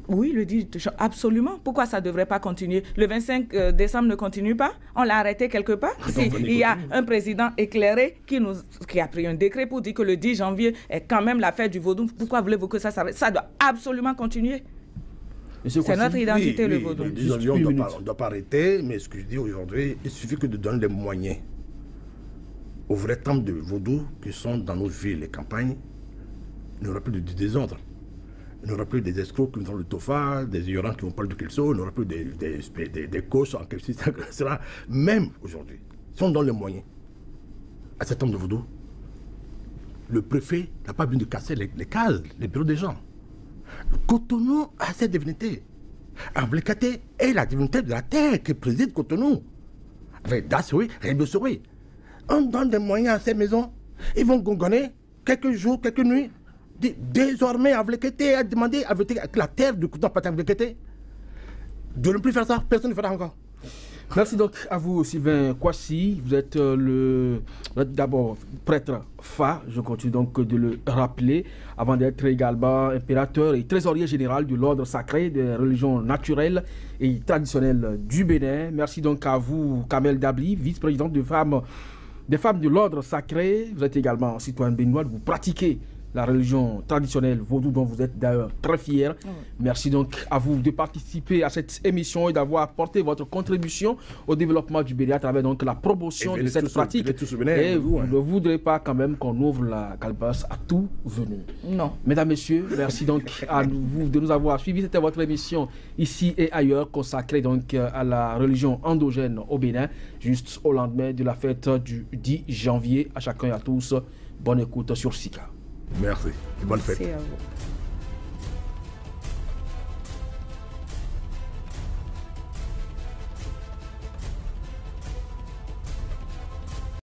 Oui, le 10 absolument. Pourquoi ça ne devrait pas continuer? Le 25 décembre ne continue pas? On l'a arrêté quelque part? Si, il y a un président éclairé qui a pris un décret pour dire que le 10 janvier est quand même la fête du vaudou. Pourquoi voulez-vous que ça s'arrête? Ça doit absolument continuer. C'est notre identité, le vaudou. On ne doit pas arrêter, mais ce que je dis aujourd'hui, il suffit que de donner les moyens aux vrais temples de vaudou qui sont dans nos villes, les campagnes. Il n'y aura plus de désordre. Il n'y aura plus des escrocs qui vont le tofa, des ignorants qui vont parler de Kelso, il n'y aura plus des coachs en quelque sorte, etc. Même aujourd'hui, si on donne les moyens à cet homme de vaudou, le préfet n'a pas besoin de casser les cases, les bureaux des gens. Cotonou a cette divinité. Amblekate est la divinité de la terre qui préside Cotonou. Avec Dassoui, Rebessoui. On donne des moyens à ces maisons. Ils vont gongonner quelques jours, quelques nuits. Désormais, Amblekate a demandé avec la terre de Cotonou à Amblekate de ne plus faire ça. Personne ne fera encore. Merci donc à vous, Sylvain Kwasi. Vous êtes d'abord prêtre Fa, je continue donc de le rappeler, avant d'être également impérateur et trésorier général de l'ordre sacré des religions naturelles et traditionnelles du Bénin. Merci donc à vous, Kamel Dabli, vice-présidente des femmes de l'ordre sacré. Vous êtes également citoyen béninois, vous pratiquez la religion traditionnelle vaudou dont vous êtes d'ailleurs très fier. Merci donc à vous de participer à cette émission et d'avoir apporté votre contribution au développement du Bénin à travers donc la promotion de cette pratique. Et vous ne voudrez pas quand même qu'on ouvre la calebasse à tout venu. Non. Mesdames, Messieurs, merci donc à vous de nous avoir suivis. C'était votre émission ici et ailleurs consacrée donc à la religion endogène au Bénin, juste au lendemain de la fête du 10 janvier. À chacun et à tous, bonne écoute sur Sika. Merci et bonne fête. Merci à vous.